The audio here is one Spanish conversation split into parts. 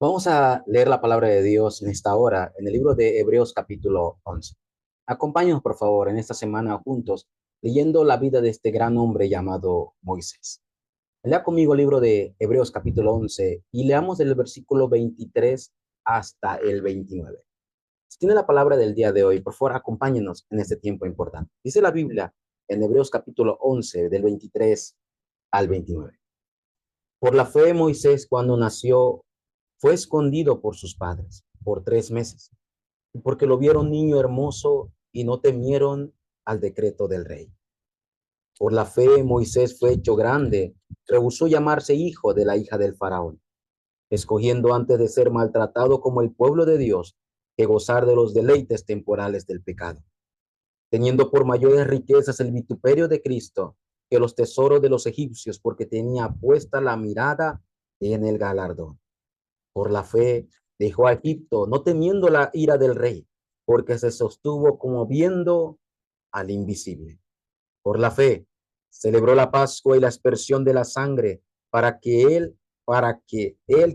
Vamos a leer la palabra de Dios en esta hora, en el libro de Hebreos capítulo 11. Acompáñanos, por favor, en esta semana juntos, leyendo la vida de este gran hombre llamado Moisés. Lea conmigo el libro de Hebreos capítulo 11 y leamos del versículo 23 hasta el 29. Si tiene la palabra del día de hoy, por favor, acompáñenos en este tiempo importante. Dice la Biblia en Hebreos capítulo 11, del 23 al 29. Por la fe, Moisés, cuando nació, fue escondido por sus padres por 3 meses, porque lo vieron niño hermoso y no temieron al decreto del rey. Por la fe, Moisés fue hecho grande, rehusó llamarse hijo de la hija del faraón, escogiendo antes de ser maltratado como el pueblo de Dios que gozar de los deleites temporales del pecado, teniendo por mayores riquezas el vituperio de Cristo que los tesoros de los egipcios, porque tenía puesta la mirada en el galardón. Por la fe dejó a Egipto, no temiendo la ira del rey, porque se sostuvo como viendo al invisible. Por la fe celebró la Pascua y la aspersión de la sangre, para que él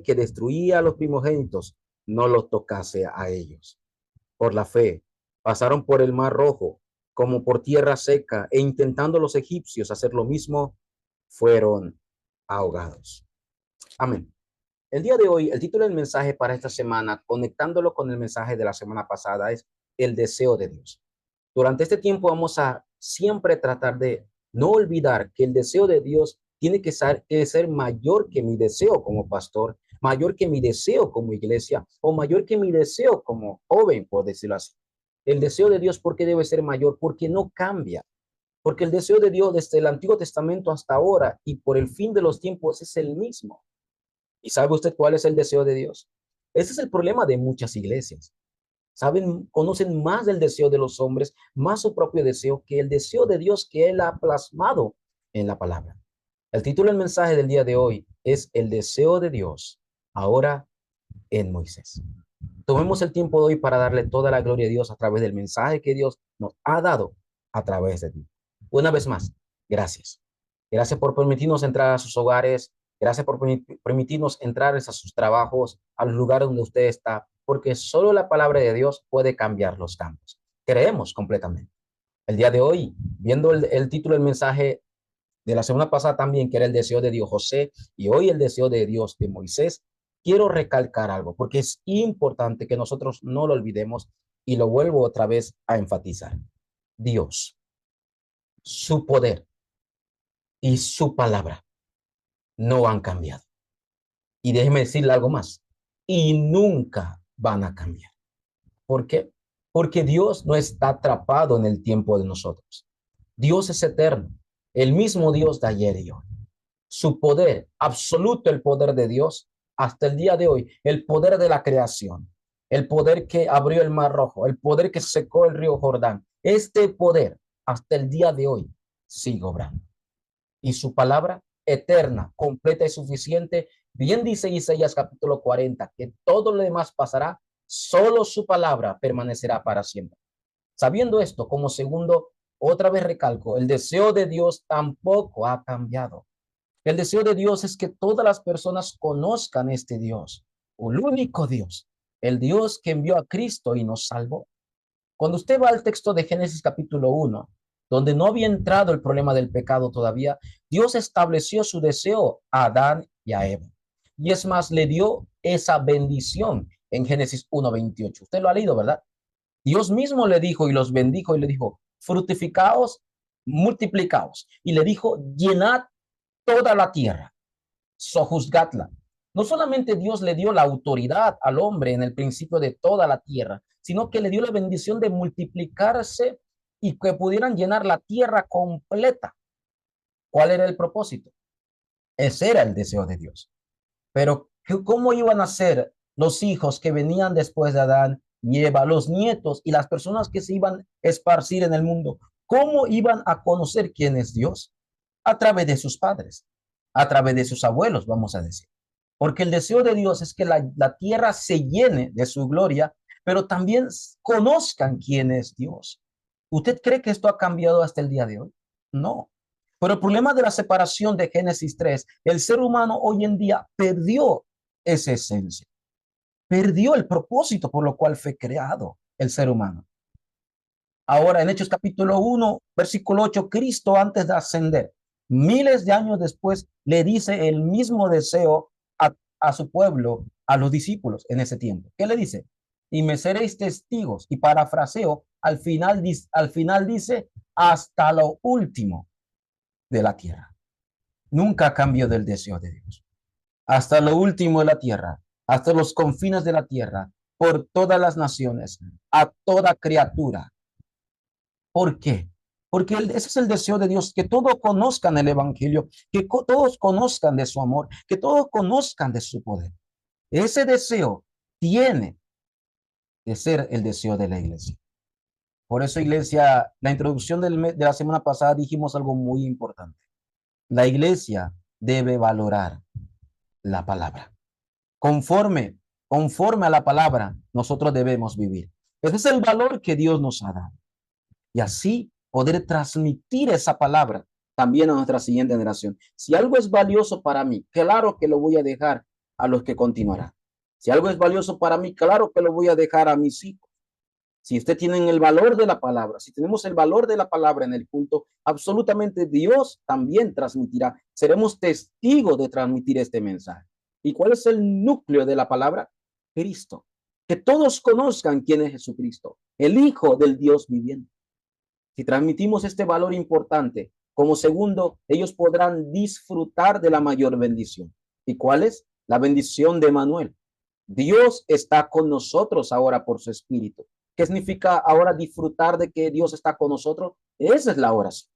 que destruía a los primogénitos no los tocase a ellos. Por la fe pasaron por el mar rojo como por tierra seca, e intentando los egipcios hacer lo mismo, fueron ahogados. Amén. El día de hoy, el título del mensaje para esta semana, conectándolo con el mensaje de la semana pasada, es el deseo de Dios. Durante este tiempo vamos a siempre tratar de no olvidar que el deseo de Dios tiene que ser mayor que mi deseo como pastor, mayor que mi deseo como iglesia o mayor que mi deseo como joven, por decirlo así. El deseo de Dios, ¿por qué debe ser mayor? Porque no cambia. Porque el deseo de Dios desde el Antiguo Testamento hasta ahora y por el fin de los tiempos es el mismo. ¿Y sabe usted cuál es el deseo de Dios? Ese es el problema de muchas iglesias. Saben, conocen más del deseo de los hombres, más su propio deseo que el deseo de Dios que Él ha plasmado en la palabra. El título del mensaje del día de hoy es el deseo de Dios ahora en Moisés. Tomemos el tiempo de hoy para darle toda la gloria a Dios a través del mensaje que Dios nos ha dado a través de ti. Una vez más, gracias. Gracias por permitirnos entrar a sus hogares. Gracias por permitirnos entrar a sus trabajos, a los lugares donde usted está, porque solo la palabra de Dios puede cambiar los campos. Creemos completamente. El día de hoy, viendo el título del mensaje de la semana pasada también, que era el deseo de Dios José, y hoy el deseo de Dios de Moisés, quiero recalcar algo, porque es importante que nosotros no lo olvidemos y lo vuelvo otra vez a enfatizar. Dios, su poder y su palabra no han cambiado. Y déjeme decirle algo más, y nunca van a cambiar. ¿Por qué? Porque Dios no está atrapado en el tiempo de nosotros. Dios es eterno, el mismo Dios de ayer y hoy. Su poder, absoluto el poder de Dios, hasta el día de hoy, el poder de la creación, el poder que abrió el Mar Rojo, el poder que secó el río Jordán, este poder hasta el día de hoy sigue obrando. Y su palabra eterna, completa y suficiente, bien dice Isaías capítulo 40, que todo lo demás pasará, solo su palabra permanecerá para siempre. Sabiendo esto, como segundo, otra vez recalco, el deseo de Dios tampoco ha cambiado. El deseo de Dios es que todas las personas conozcan este Dios, el único Dios, el Dios que envió a Cristo y nos salvó. Cuando usted va al texto de Génesis capítulo 1, donde no había entrado el problema del pecado todavía, Dios estableció su deseo a Adán y a Eva. Y es más, le dio esa bendición en Génesis 1:28. Usted lo ha leído, ¿verdad? Dios mismo le dijo y los bendijo y le dijo, fructificaos, multiplicaos. Y le dijo, llenad toda la tierra, sojuzgadla. No solamente Dios le dio la autoridad al hombre en el principio de toda la tierra, sino que le dio la bendición de multiplicarse y que pudieran llenar la tierra completa. ¿Cuál era el propósito? Ese era el deseo de Dios. Pero ¿cómo iban a ser los hijos que venían después de Adán y Eva, los nietos y las personas que se iban a esparcir en el mundo? ¿Cómo iban a conocer quién es Dios? A través de sus padres, a través de sus abuelos, vamos a decir. Porque el deseo de Dios es que la tierra se llene de su gloria, pero también conozcan quién es Dios. ¿Usted cree que esto ha cambiado hasta el día de hoy? No. Pero el problema de la separación de Génesis 3, el ser humano hoy en día perdió esa esencia. perdió el propósito por lo cual fue creado el ser humano. Ahora, en Hechos capítulo 1, versículo 8, Cristo antes de ascender, miles de años después, le dice el mismo deseo a su pueblo, a los discípulos en ese tiempo. ¿Qué le dice? Y me seréis testigos. Y parafraseo, al final dice, hasta lo último de la tierra. Nunca cambio del deseo de Dios. Hasta lo último de la tierra, hasta los confines de la tierra, por todas las naciones, a toda criatura. ¿Por qué? Porque ese es el deseo de Dios, que todos conozcan el evangelio, que todos conozcan de su amor, que todos conozcan de su poder. Ese deseo tiene que ser el deseo de la iglesia. Por eso, iglesia, la introducción de la semana pasada dijimos algo muy importante. La iglesia debe valorar la palabra. Conforme a la palabra, nosotros debemos vivir. Ese es el valor que Dios nos ha dado. Y así poder transmitir esa palabra también a nuestra siguiente generación. Si algo es valioso para mí, claro que lo voy a dejar a los que continuarán. Si algo es valioso para mí, claro que lo voy a dejar a mis hijos. Si usted tienen el valor de la palabra, si tenemos el valor de la palabra en el culto, absolutamente Dios también transmitirá. Seremos testigos de transmitir este mensaje. ¿Y cuál es el núcleo de la palabra? Cristo. Que todos conozcan quién es Jesucristo, el Hijo del Dios viviente. Si transmitimos este valor importante, como segundo, ellos podrán disfrutar de la mayor bendición. ¿Y cuál es? La bendición de Emmanuel. Dios está con nosotros ahora por su Espíritu. ¿Qué significa ahora disfrutar de que Dios está con nosotros? Esa es la oración.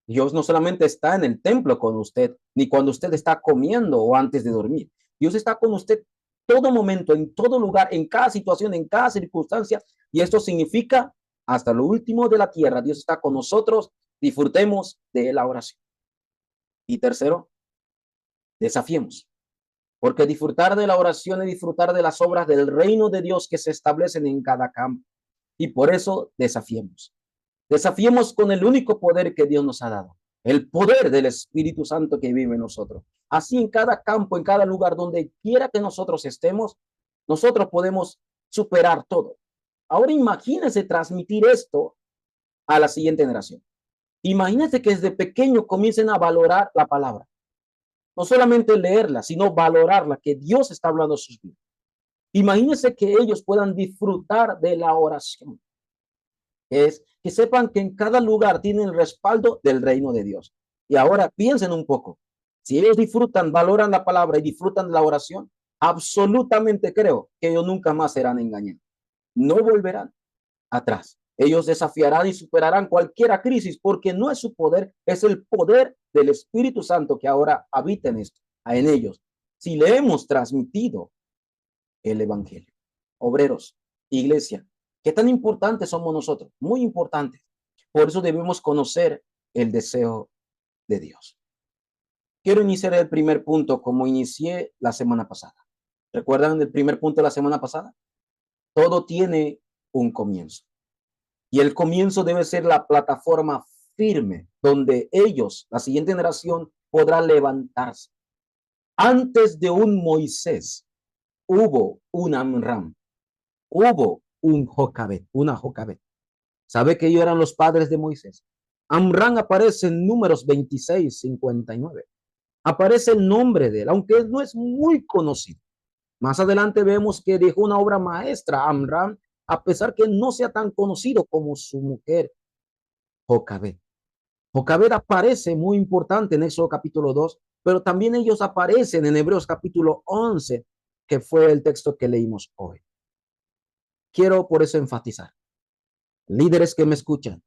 Dios no solamente está en el templo con usted, ni cuando usted está comiendo o antes de dormir. Dios está con usted todo momento, en todo lugar, en cada situación, en cada circunstancia. Y esto significa hasta lo último de la tierra. Dios está con nosotros. Disfrutemos de la oración. Y tercero, desafiemos. Porque disfrutar de la oración es disfrutar de las obras del reino de Dios que se establecen en cada campo. Y por eso desafiemos. Desafiemos con el único poder que Dios nos ha dado. El poder del Espíritu Santo que vive en nosotros. Así en cada campo, en cada lugar, donde quiera que nosotros estemos, nosotros podemos superar todo. Ahora imagínense transmitir esto a la siguiente generación. Imagínense que desde pequeño comiencen a valorar la palabra. No solamente leerla, sino valorarla, que Dios está hablando a sus vidas. Imagínense que ellos puedan disfrutar de la oración. Es que sepan que en cada lugar tienen el respaldo del reino de Dios. Y ahora piensen un poco. Si ellos disfrutan, valoran la palabra y disfrutan de la oración, absolutamente creo que ellos nunca más serán engañados. No volverán atrás. Ellos desafiarán y superarán cualquier crisis porque no es su poder, es el poder del Espíritu Santo que ahora habita en ellos. Si le hemos transmitido el evangelio. Obreros, iglesia, ¿qué tan importantes somos nosotros? Muy importantes. Por eso debemos conocer el deseo de Dios. Quiero iniciar el primer punto como inicié la semana pasada. ¿Recuerdan el primer punto de la semana pasada? Todo tiene un comienzo. Y el comienzo debe ser la plataforma firme donde ellos, la siguiente generación, podrá levantarse. Antes de un Moisés, hubo un Amram, hubo un Jocabet, una Jocabet. ¿Sabe que ellos eran los padres de Moisés? Amram aparece en Números 26:59. Aparece el nombre de él, aunque no es muy conocido. Más adelante vemos que dejó una obra maestra, Amram, a pesar que no sea tan conocido como su mujer, Jocabet. Jocabet aparece muy importante en Éxodo capítulo 2, pero también ellos aparecen en Hebreos capítulo 11, que fue el texto que leímos hoy. Quiero por eso enfatizar, líderes que me escuchan,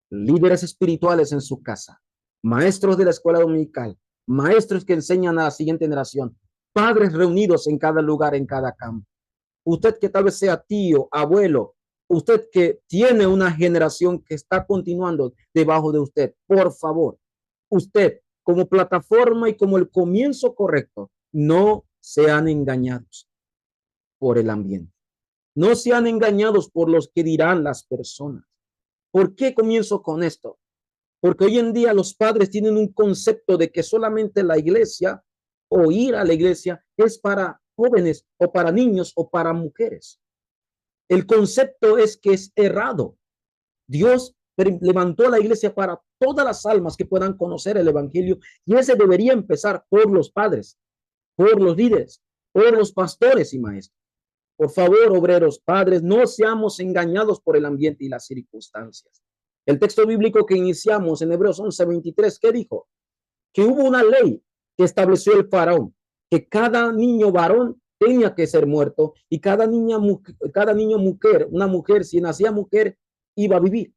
líderes espirituales en su casa, maestros de la escuela dominical, maestros que enseñan a la siguiente generación, padres reunidos en cada lugar, en cada campo. Usted que tal vez sea tío, abuelo, usted que tiene una generación que está continuando debajo de usted, por favor, usted como plataforma y como el comienzo correcto, no sean engañados por el ambiente. No sean engañados por los que dirán las personas. ¿Por qué comienzo con esto? Porque hoy en día los padres tienen un concepto de que solamente la iglesia o ir a la iglesia es para jóvenes o para niños o para mujeres. El concepto es que es errado. Dios levantó a la iglesia para todas las almas que puedan conocer el evangelio, y ese debería empezar por los padres, por los líderes, por los pastores y maestros. Por favor, obreros, padres, no seamos engañados por el ambiente y las circunstancias. El texto bíblico que iniciamos en Hebreos 11:23, ¿qué dijo? Que hubo una ley que estableció el faraón, que cada niño varón tenía que ser muerto, y cada niño mujer, una mujer, si nacía mujer, iba a vivir.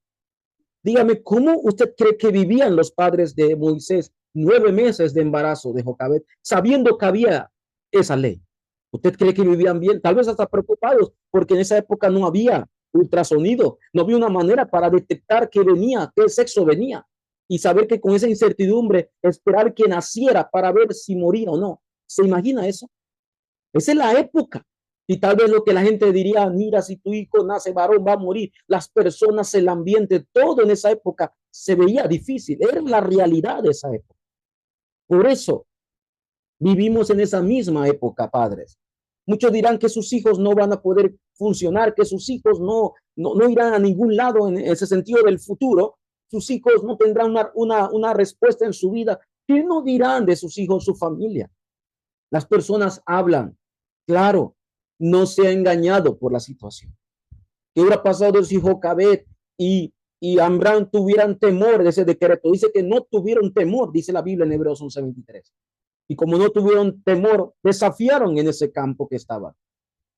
Dígame, ¿cómo usted cree que vivían los padres de Moisés 9 meses de embarazo de Jocabet, sabiendo que había esa ley? ¿Usted cree que vivían bien? Tal vez hasta preocupados, porque en esa época no había ultrasonido, no había una manera para detectar qué venía, qué sexo venía, y saber que con esa incertidumbre esperar que naciera para ver si moría o no. ¿Se imagina eso? Esa es la época. Y tal vez lo que la gente diría, mira, si tu hijo nace varón, va a morir. Las personas, el ambiente, todo en esa época se veía difícil. Era la realidad de esa época. Por eso vivimos en esa misma época, padres. Muchos dirán que sus hijos no van a poder funcionar, que sus hijos no irán a ningún lado en ese sentido del futuro. Sus hijos no tendrán una respuesta en su vida. ¿Qué no dirán de sus hijos, su familia? Las personas hablan. Claro, no se ha engañado por la situación. ¿Qué hubiera pasado si Jocabed y Amram tuvieran temor de ese decreto? Dice que no tuvieron temor, dice la Biblia en Hebreos 11:23. Y como no tuvieron temor, desafiaron en ese campo que estaban.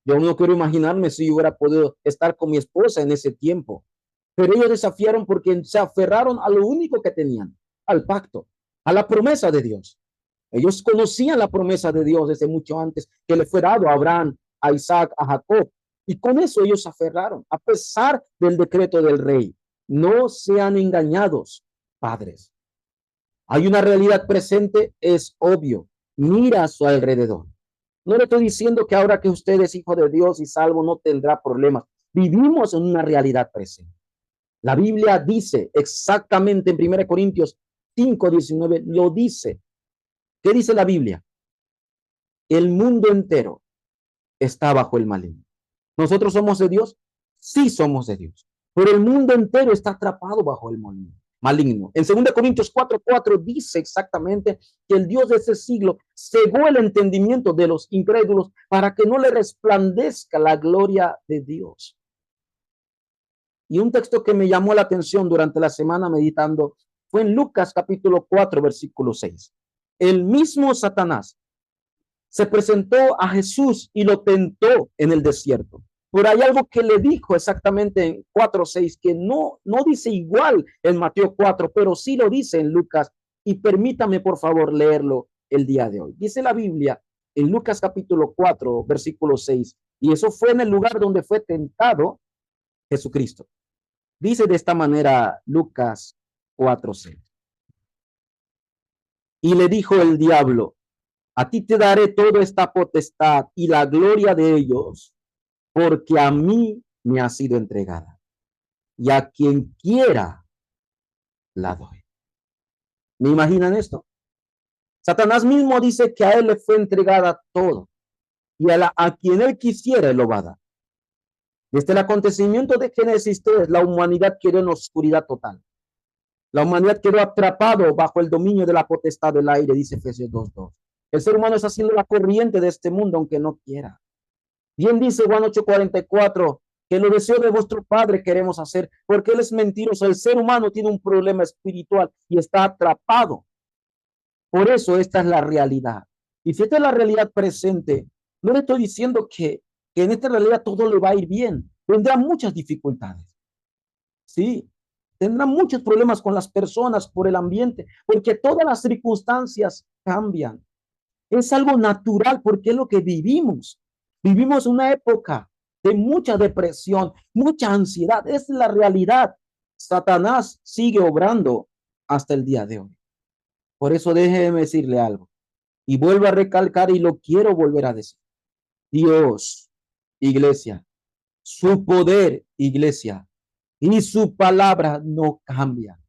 Yo no quiero imaginarme si yo hubiera podido estar con mi esposa en ese tiempo. Pero ellos desafiaron porque se aferraron a lo único que tenían, al pacto, a la promesa de Dios. Ellos conocían la promesa de Dios desde mucho antes que le fue dado a Abraham, a Isaac, a Jacob. Y con eso ellos se aferraron, a pesar del decreto del rey. No sean engañados, padres. Hay una realidad presente, es obvio. Mira a su alrededor. No le estoy diciendo que ahora que usted es hijo de Dios y salvo no tendrá problemas. Vivimos en una realidad presente. La Biblia dice exactamente en 1 Corintios 5:19, lo dice. ¿Qué dice la Biblia? El mundo entero está bajo el maligno. ¿Nosotros somos de Dios? Sí somos de Dios. Pero el mundo entero está atrapado bajo el maligno. En 2 Corintios 4:4 dice exactamente que el Dios de ese siglo cegó el entendimiento de los incrédulos para que no le resplandezca la gloria de Dios. Y un texto que me llamó la atención durante la semana meditando fue en Lucas capítulo 4, versículo 6. El mismo Satanás se presentó a Jesús y lo tentó en el desierto. Pero hay algo que le dijo exactamente en 4:6 que no dice igual en Mateo 4, pero sí lo dice en Lucas. Y permítame por favor leerlo el día de hoy. Dice la Biblia en Lucas capítulo 4, versículo 6. Y eso fue en el lugar donde fue tentado Jesucristo. Dice de esta manera Lucas 4:6. Y le dijo el diablo: a ti te daré toda esta potestad y la gloria de ellos, porque a mí me ha sido entregada, y a quien quiera la doy. ¿Me imaginan esto? Satanás mismo dice que a él le fue entregada todo, y a quien él quisiera lo va a dar. Desde el acontecimiento de Génesis 3, la humanidad quedó en oscuridad total. La humanidad quedó atrapado bajo el dominio de la potestad del aire, dice Efesios 2:2. El ser humano está haciendo la corriente de este mundo, aunque no quiera. Bien dice Juan 8:44, que lo deseo de vuestro Padre queremos hacer, porque Él es mentiroso. El ser humano tiene un problema espiritual y está atrapado. Por eso esta es la realidad. Y si esta es la realidad presente, no le estoy diciendo que en esta realidad todo le va a ir bien. Tendrá muchas dificultades. Sí, tendrá muchos problemas con las personas por el ambiente, porque todas las circunstancias cambian. Es algo natural porque es lo que vivimos. Vivimos una época de mucha depresión, mucha ansiedad. Es la realidad. Satanás sigue obrando hasta el día de hoy. Por eso déjeme decirle algo. Y vuelvo a recalcar y lo quiero volver a decir. Dios, iglesia, su poder, iglesia, y su palabra no cambia.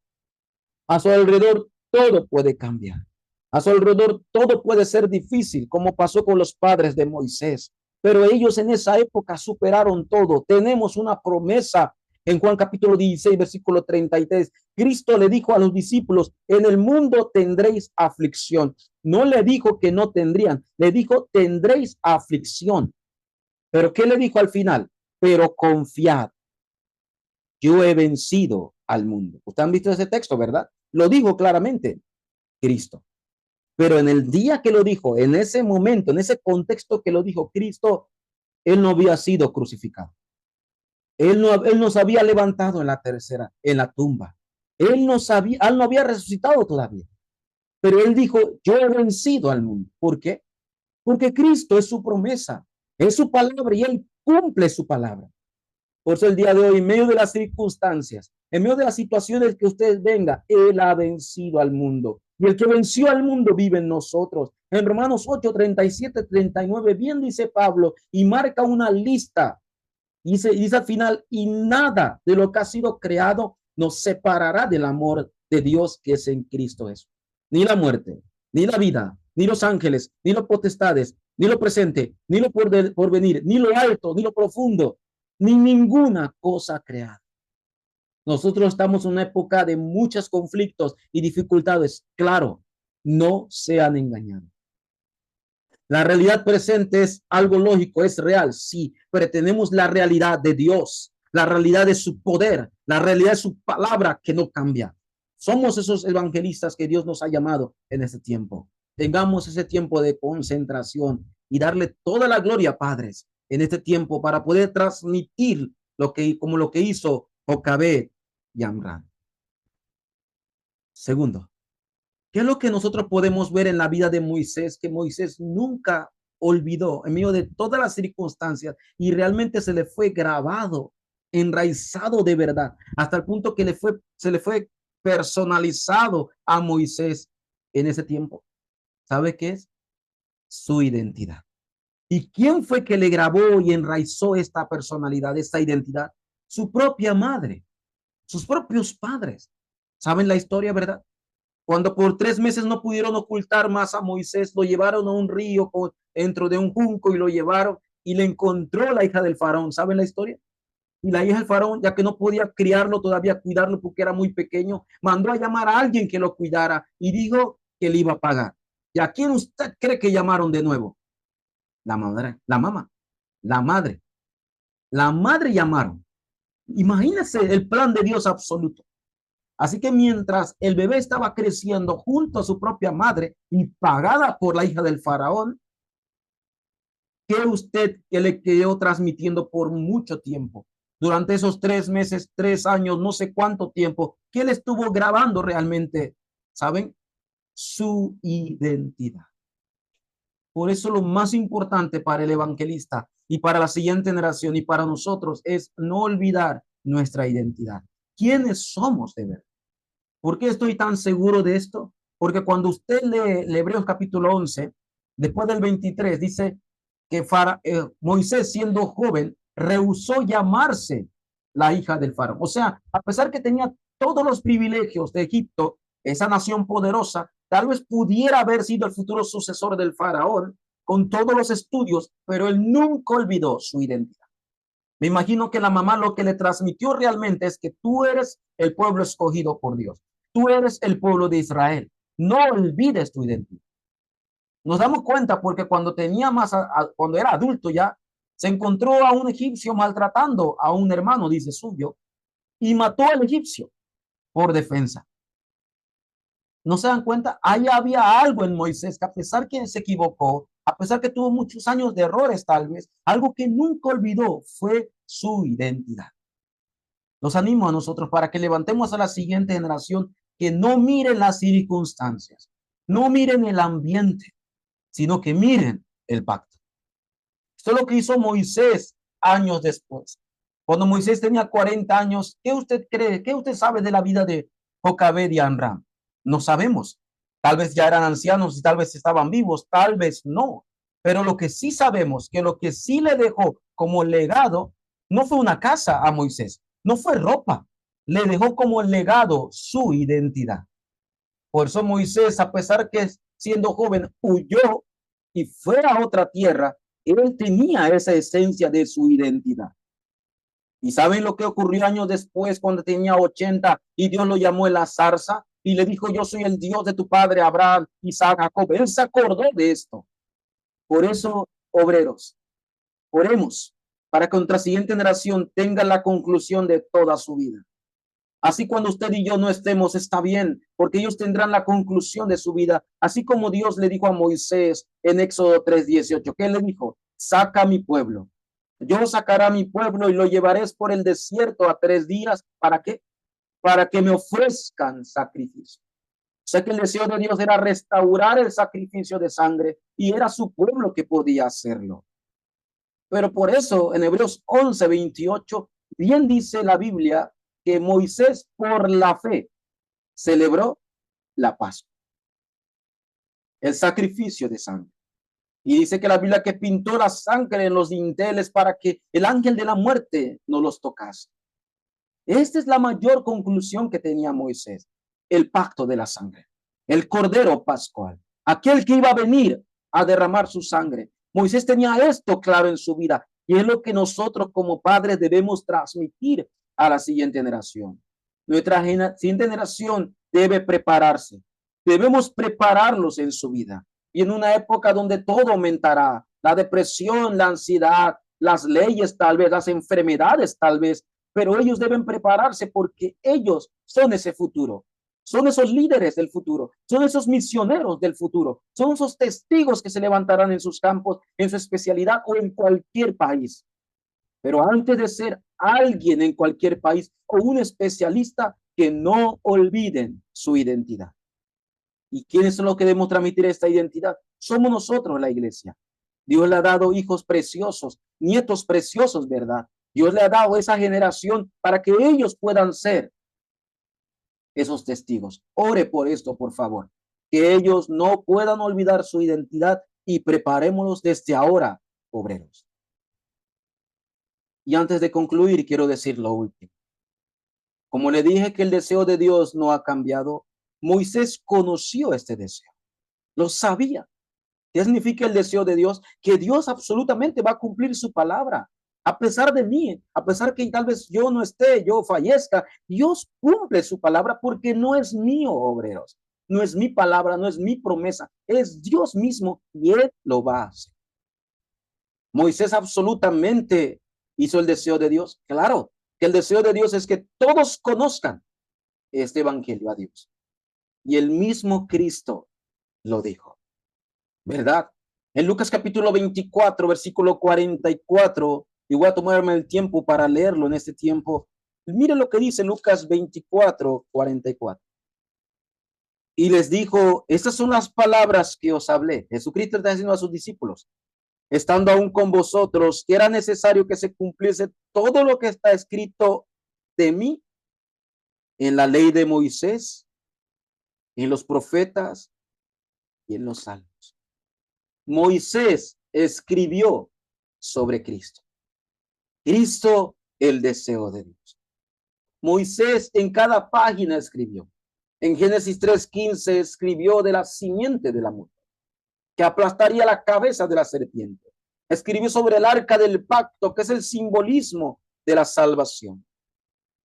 A su alrededor todo puede cambiar. A su alrededor todo puede ser difícil, como pasó con los padres de Moisés, pero ellos en esa época superaron todo. Tenemos una promesa en Juan capítulo 16, versículo 33. Cristo le dijo a los discípulos, en el mundo tendréis aflicción. No le dijo que no tendrían, le dijo tendréis aflicción. Pero ¿qué le dijo al final? Pero confiad, yo he vencido al mundo. Ustedes han visto ese texto, ¿verdad? Lo dijo claramente Cristo. Pero en el día que lo dijo, en ese momento, en ese contexto que lo dijo Cristo, él no había sido crucificado. Él no se había levantado en la tercera, en la tumba. Él no había resucitado todavía. Pero él dijo, yo he vencido al mundo. ¿Por qué? Porque Cristo es su promesa, es su palabra y él cumple su palabra. Por eso el día de hoy, en medio de las circunstancias, en medio de las situaciones que usted venga, él ha vencido al mundo. Y el que venció al mundo vive en nosotros. En Romanos 8, 37, 39, bien dice Pablo, y marca una lista. Dice al final, y nada de lo que ha sido creado nos separará del amor de Dios que es en Cristo Jesús. Ni la muerte, ni la vida, ni los ángeles, ni los potestades, ni lo presente, ni lo por venir, ni lo alto, ni lo profundo, ni ninguna cosa creada. Nosotros estamos en una época de muchos conflictos y dificultades. Claro, no sean engañados. La realidad presente es algo lógico, es real, sí, pero tenemos la realidad de Dios, la realidad de su poder, la realidad de su palabra que no cambia. Somos esos evangelistas que Dios nos ha llamado en este tiempo. Tengamos ese tiempo de concentración y darle toda la gloria, padres, en este tiempo para poder transmitir como lo que hizo Jocabed y Amram. Segundo, ¿qué es lo que nosotros podemos ver en la vida de Moisés? Que Moisés nunca olvidó en medio de todas las circunstancias y realmente se le fue grabado, enraizado de verdad, hasta el punto que se le fue personalizado a Moisés en ese tiempo. ¿Sabe qué es? Su identidad. ¿Y quién fue que le grabó y enraizó esta personalidad, esta identidad? Su propia madre, sus propios padres. ¿Saben la historia, verdad? Cuando por 3 meses no pudieron ocultar más a Moisés, lo llevaron a un río dentro de un junco y lo llevaron y le encontró la hija del faraón. ¿Saben la historia? Y la hija del faraón, ya que no podía criarlo todavía, cuidarlo porque era muy pequeño, mandó a llamar a alguien que lo cuidara y dijo que le iba a pagar. ¿Y a quién usted cree que llamaron de nuevo? La madre, la mamá, la madre. La madre llamaron. Imagínense el plan de Dios absoluto. Así que mientras el bebé estaba creciendo junto a su propia madre y pagada por la hija del faraón, que usted que le quedó transmitiendo por mucho tiempo, durante esos 3 meses, 3 años, no sé cuánto tiempo, que él estuvo grabando realmente, ¿saben? Su identidad. Por eso lo más importante para el evangelista y para la siguiente generación y para nosotros es no olvidar nuestra identidad. ¿Quiénes somos de verdad? ¿Por qué estoy tan seguro de esto? Porque cuando usted lee Hebreos capítulo 11, después del 23, dice que Moisés, siendo joven, rehusó llamarse la hija del faraón. O sea, a pesar que tenía todos los privilegios de Egipto, esa nación poderosa, tal vez pudiera haber sido el futuro sucesor del faraón con todos los estudios, pero él nunca olvidó su identidad. Me imagino que la mamá lo que le transmitió realmente es que tú eres el pueblo escogido por Dios. Tú eres el pueblo de Israel. No olvides tu identidad. Nos damos cuenta porque cuando cuando era adulto ya, se encontró a un egipcio maltratando a un hermano, dice suyo, y mató al egipcio por defensa. ¿No se dan cuenta? Ahí había algo en Moisés que a pesar que se equivocó, a pesar que tuvo muchos años de errores tal vez, algo que nunca olvidó fue su identidad. Los animo a nosotros para que levantemos a la siguiente generación que no miren las circunstancias, no miren el ambiente, sino que miren el pacto. Esto es lo que hizo Moisés años después. Cuando Moisés tenía 40 años, ¿qué usted cree? ¿Qué usted sabe de la vida de Jocabed y Amram? No sabemos. Tal vez ya eran ancianos y tal vez estaban vivos, tal vez no. Pero lo que sí sabemos, que lo que sí le dejó como legado, no fue una casa a Moisés, no fue ropa, le dejó como legado su identidad. Por eso Moisés, a pesar que siendo joven, huyó y fue a otra tierra, él tenía esa esencia de su identidad. ¿Y saben lo que ocurrió años después cuando tenía 80 y Dios lo llamó en la zarza y le dijo, yo soy el Dios de tu padre Abraham, Isaac, Jacob? Él se acordó de esto. Por eso, obreros, oremos para que nuestra siguiente generación tenga la conclusión de toda su vida. Así cuando usted y yo no estemos, está bien, porque ellos tendrán la conclusión de su vida, así como Dios le dijo a Moisés en Éxodo 3:18, ¿qué le dijo? Saca a mi pueblo. Yo sacaré a mi pueblo y lo llevaré por el desierto a 3 días. ¿Para qué? Para que me ofrezcan sacrificio. O sea que el deseo de Dios era restaurar el sacrificio de sangre y era su pueblo que podía hacerlo. Pero por eso en Hebreos 11:28, bien dice la Biblia que Moisés por la fe celebró la Pascua, el sacrificio de sangre. Y dice que la Biblia que pintó la sangre en los dinteles para que el ángel de la muerte no los tocase. Esta es la mayor conclusión que tenía Moisés, el pacto de la sangre, el cordero pascual, aquel que iba a venir a derramar su sangre. Moisés tenía esto claro en su vida y es lo que nosotros como padres debemos transmitir a la siguiente generación. Nuestra siguiente generación debe prepararse. Debemos prepararlos en su vida y en una época donde todo aumentará, la depresión, la ansiedad, las leyes tal vez, las enfermedades tal vez, pero ellos deben prepararse porque ellos son ese futuro, son esos líderes del futuro, son esos misioneros del futuro, son esos testigos que se levantarán en sus campos, en su especialidad o en cualquier país. Pero antes de ser alguien en cualquier país o un especialista, que no olviden su identidad. ¿Y quiénes son los que debemos transmitir esta identidad? Somos nosotros, la iglesia. Dios le ha dado hijos preciosos, nietos preciosos, ¿verdad? Dios le ha dado esa generación para que ellos puedan ser esos testigos. Ore por esto, por favor. Que ellos no puedan olvidar su identidad y preparémoslos desde ahora, obreros. Y antes de concluir, quiero decir lo último. Como le dije que el deseo de Dios no ha cambiado, Moisés conoció este deseo. Lo sabía. ¿Qué significa el deseo de Dios? Que Dios absolutamente va a cumplir su palabra. A pesar de mí, a pesar que tal vez yo no esté, yo fallezca, Dios cumple su palabra porque no es mío, obreros. No es mi palabra, no es mi promesa, es Dios mismo y Él lo va a hacer. Moisés absolutamente hizo el deseo de Dios. Claro, que el deseo de Dios es que todos conozcan este evangelio a Dios. Y el mismo Cristo lo dijo. ¿Verdad? En Lucas capítulo 24, versículo 44, y voy a tomarme el tiempo para leerlo en este tiempo. Mire lo que dice Lucas 24, 44. Y les dijo, estas son las palabras que os hablé. Jesucristo está diciendo a sus discípulos, estando aún con vosotros, que era necesario que se cumpliese todo lo que está escrito de mí en la ley de Moisés, en los profetas y en los salmos. Moisés escribió sobre Cristo. Cristo, el deseo de Dios. Moisés en cada página escribió. En Génesis 3:15 escribió de la simiente de la mujer, que aplastaría la cabeza de la serpiente. Escribió sobre el arca del pacto, que es el simbolismo de la salvación.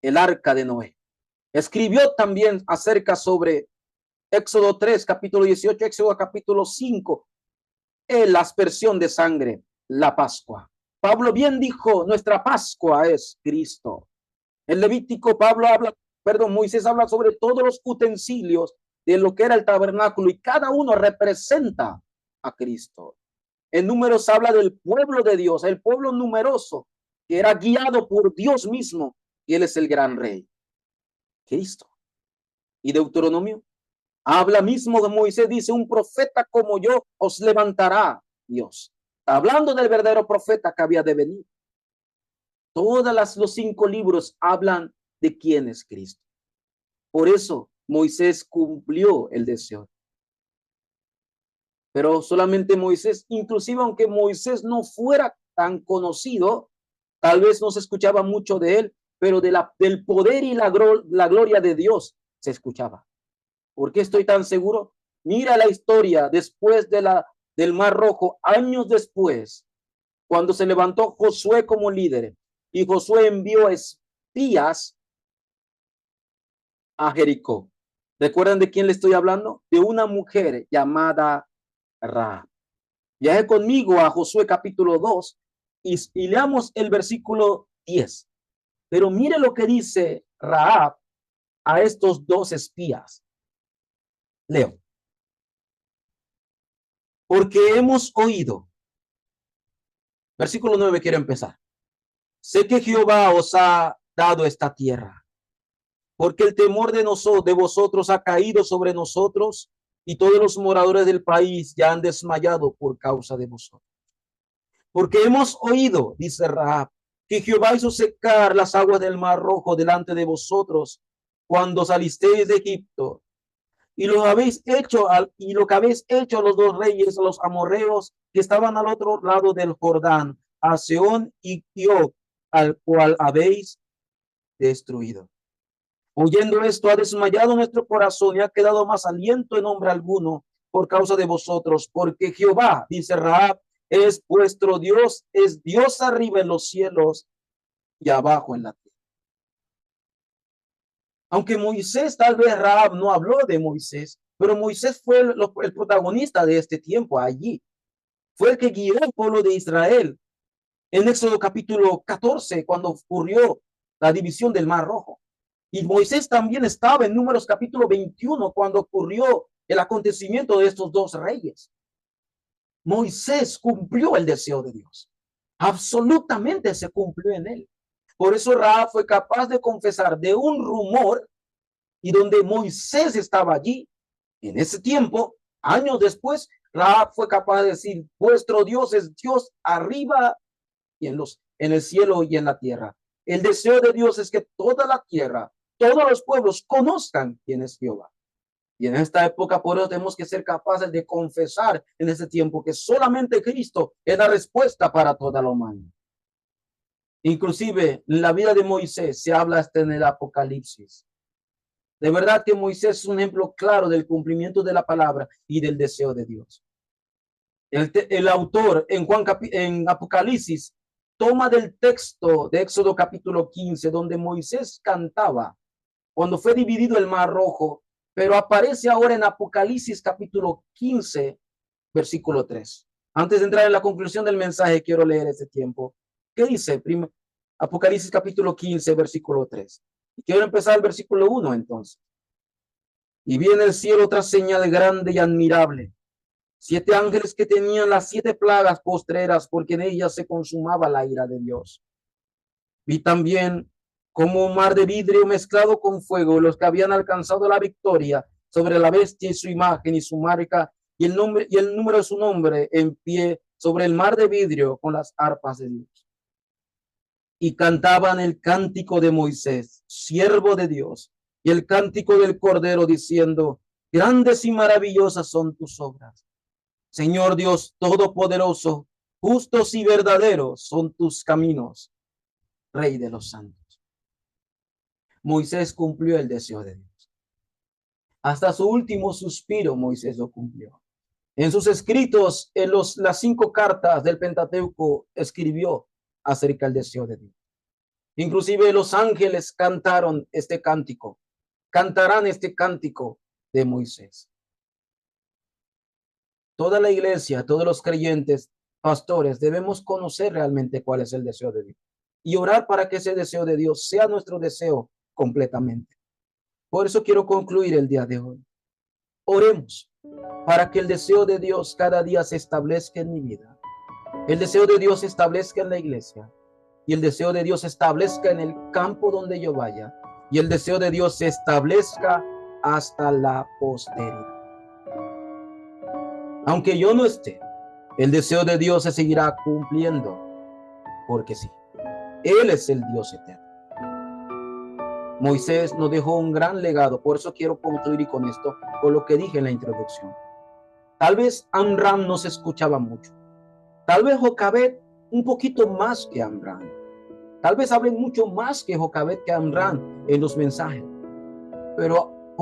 El arca de Noé. Escribió también acerca sobre Éxodo 3, capítulo 18, Éxodo capítulo 5, la aspersión de sangre, la Pascua. Pablo bien dijo, nuestra Pascua es Cristo. En Levítico, Moisés habla sobre todos los utensilios de lo que era el tabernáculo y cada uno representa a Cristo. En Números habla del pueblo de Dios, el pueblo numeroso que era guiado por Dios mismo y él es el gran rey, Cristo. Y Deuteronomio habla mismo de Moisés, dice, un profeta como yo os levantará Dios. Hablando del verdadero profeta que había de venir. Los 5 libros hablan de quién es Cristo. Por eso Moisés cumplió el deseo. Pero solamente Moisés, inclusive aunque Moisés no fuera tan conocido, tal vez no se escuchaba mucho de él, pero del poder y la gloria de Dios se escuchaba. ¿Por qué estoy tan seguro? Mira la historia después del Mar Rojo, años después, cuando se levantó Josué como líder y Josué envió espías a Jericó. ¿Recuerdan de quién le estoy hablando? De una mujer llamada Rahab. Viaje conmigo a Josué capítulo 2 y leamos el versículo 10. Pero mire lo que dice Rahab a estos dos espías. Leo. Porque hemos oído. Versículo 9 quiero empezar. Sé que Jehová os ha dado esta tierra, porque el temor de vosotros ha caído sobre nosotros y todos los moradores del país ya han desmayado por causa de vosotros. Porque hemos oído, dice Rahab, que Jehová hizo secar las aguas del Mar Rojo delante de vosotros cuando salisteis de Egipto. Y lo que habéis hecho a los dos reyes, a los amorreos que estaban al otro lado del Jordán, a Sehón y Og, al cual habéis destruido. Oyendo esto, ha desmayado nuestro corazón y ha quedado más aliento en hombre alguno por causa de vosotros, porque Jehová, dice Rahab, es vuestro Dios, es Dios arriba en los cielos y abajo en la tierra. Aunque Moisés, tal vez Rahab no habló de Moisés, pero Moisés fue el protagonista de este tiempo allí. Fue el que guió al pueblo de Israel en Éxodo capítulo 14, cuando ocurrió la división del Mar Rojo. Y Moisés también estaba en Números capítulo 21, cuando ocurrió el acontecimiento de estos dos reyes. Moisés cumplió el deseo de Dios. Absolutamente se cumplió en él. Por eso Rahab fue capaz de confesar de un rumor, y donde Moisés estaba allí, en ese tiempo, años después, Rahab fue capaz de decir, vuestro Dios es Dios arriba y en el cielo y en la tierra. El deseo de Dios es que toda la tierra, todos los pueblos conozcan quién es Jehová. Y en esta época, por eso tenemos que ser capaces de confesar en ese tiempo que solamente Cristo es la respuesta para toda la humanidad. Inclusive en la vida de Moisés se habla hasta en el Apocalipsis. De verdad que Moisés es un ejemplo claro del cumplimiento de la palabra y del deseo de Dios. El autor en Apocalipsis toma del texto de Éxodo capítulo 15, donde Moisés cantaba cuando fue dividido el Mar Rojo, pero aparece ahora en Apocalipsis capítulo 15, versículo 3. Antes de entrar en la conclusión del mensaje, quiero leer ese tiempo. ¿Qué dice? Apocalipsis capítulo 15, versículo 3. Y quiero empezar el versículo 1 entonces. Y vi en el cielo otra señal grande y admirable. 7 ángeles que tenían las 7 plagas postreras, porque en ellas se consumaba la ira de Dios. Vi también como un mar de vidrio mezclado con fuego, los que habían alcanzado la victoria sobre la bestia y su imagen y su marca, y el número de su nombre en pie sobre el mar de vidrio con las arpas de Dios. Y cantaban el cántico de Moisés, siervo de Dios, y el cántico del Cordero, diciendo, grandes y maravillosas son tus obras. Señor Dios Todopoderoso, justos y verdaderos son tus caminos, Rey de los santos. Moisés cumplió el deseo de Dios. Hasta su último suspiro, Moisés lo cumplió. En sus escritos, las 5 cartas del Pentateuco, escribió acerca del deseo de Dios. Inclusive los ángeles cantaron este cántico, cantarán este cántico de Moisés. Toda la iglesia, todos los creyentes, pastores, debemos conocer realmente cuál es el deseo de Dios y orar para que ese deseo de Dios sea nuestro deseo completamente. Por eso quiero concluir el día de hoy. Oremos para que el deseo de Dios cada día se establezca en mi vida. El deseo de Dios se establezca en la iglesia. Y el deseo de Dios se establezca en el campo donde yo vaya. Y el deseo de Dios se establezca hasta la posteridad. Aunque yo no esté, el deseo de Dios se seguirá cumpliendo. Porque sí, Él es el Dios eterno. Moisés nos dejó un gran legado. Por eso quiero concluir con esto, con lo que dije en la introducción. Tal vez Amram no se escuchaba mucho. Tal vez Jocabed un poquito más que Amram. Tal vez hablen mucho más que Jocabed que Amram en los mensajes. Pero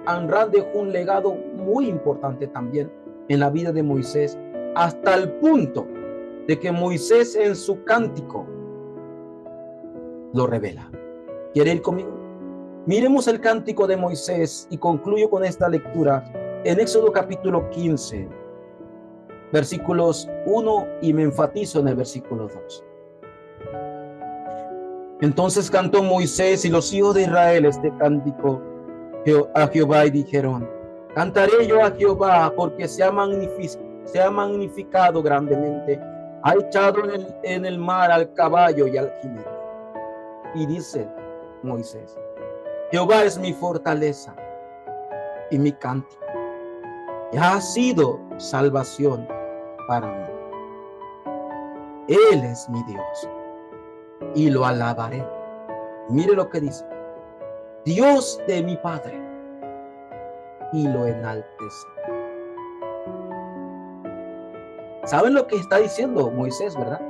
Amram dejó un legado muy importante también en la vida de Moisés, hasta el punto de que Moisés en su cántico lo revela. ¿Quiere ir conmigo? Miremos el cántico de Moisés y concluyo con esta lectura en Éxodo capítulo 15, versículos 1, y me enfatizo en el versículo 2. Entonces cantó Moisés y los hijos de Israel este cántico a Jehová y dijeron: cantaré yo a Jehová porque se ha magnificado grandemente, ha echado en el mar al caballo y al jinete. Y dice Moisés: Jehová es mi fortaleza y mi cántico, y ha sido salvación para mí. Él es mi Dios y lo alabaré. Mire lo que dice: Dios de mi Padre, y lo enaltece. ¿Saben lo que está diciendo Moisés, verdad?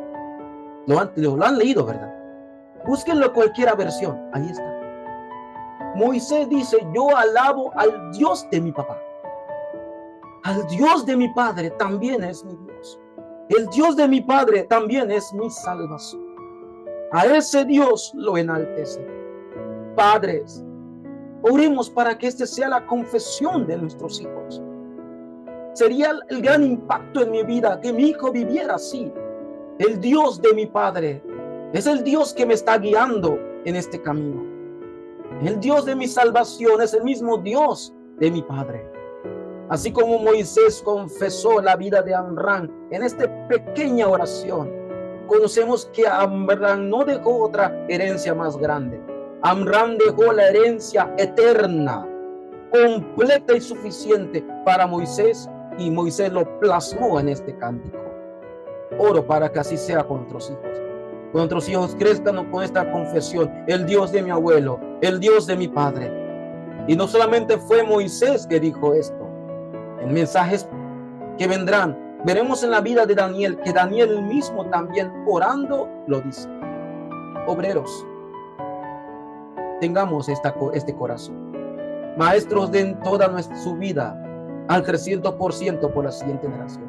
Lo han leído, ¿verdad? Búsquenlo cualquier versión, ahí está. Moisés dice: yo alabo al Dios de mi papá. Al Dios de mi padre también es mi Dios. El Dios de mi padre también es mi salvación. A ese Dios lo enaltece. Padres, oremos para que este sea la confesión de nuestros hijos. Sería el gran impacto en mi vida que mi hijo viviera así. El Dios de mi padre es el Dios que me está guiando en este camino. El Dios de mi salvación es el mismo Dios de mi padre. Así como Moisés confesó la vida de Amram en esta pequeña oración, conocemos que Amram no dejó otra herencia más grande. Amram dejó la herencia eterna, completa y suficiente para Moisés, y Moisés lo plasmó en este cántico. Oro para que así sea con nuestros hijos. Con nuestros hijos crezcan con esta confesión: el Dios de mi abuelo, el Dios de mi padre. Y no solamente fue Moisés que dijo esto. En mensajes que vendrán, veremos en la vida de Daniel, que Daniel mismo también orando lo dice. Obreros, tengamos este corazón. Maestros, den toda su vida al 300% por la siguiente generación.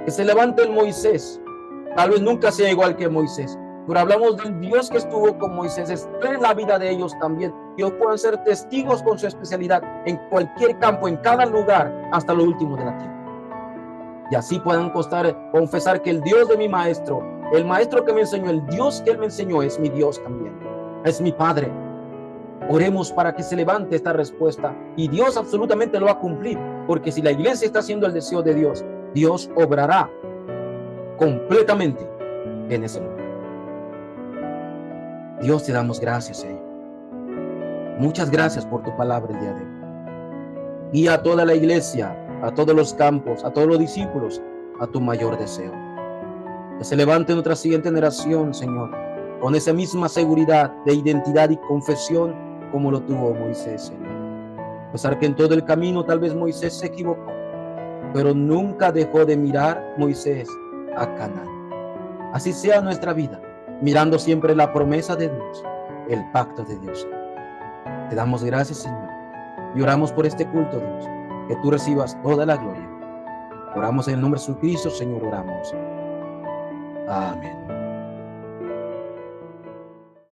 Que se levante el Moisés. Tal vez nunca sea igual que Moisés, pero hablamos del Dios que estuvo con Moisés. Esté en la vida de ellos también. Ellos puedan ser testigos con su especialidad en cualquier campo, en cada lugar, hasta lo último de la tierra. Y así puedan confesar que el Dios de mi maestro, el maestro que me enseñó, el Dios que él me enseñó, es mi Dios también. Es mi Padre. Oremos para que se levante esta respuesta, y Dios absolutamente lo va a cumplir, porque si la iglesia está haciendo el deseo de Dios, Dios obrará completamente en ese lugar. Dios, te damos gracias, Señor. Muchas gracias por tu palabra el día de hoy. Y a toda la iglesia, a todos los campos, a todos los discípulos, a tu mayor deseo. Que se levante nuestra siguiente generación, Señor, con esa misma seguridad de identidad y confesión como lo tuvo Moisés, Señor. A pesar que en todo el camino tal vez Moisés se equivocó, pero nunca dejó de mirar Moisés a Canaán. Así sea nuestra vida, mirando siempre la promesa de Dios, el pacto de Dios. Te damos gracias, Señor, y oramos por este culto, Dios, que tú recibas toda la gloria. Oramos en el nombre de Jesucristo, Señor, oramos. Amén.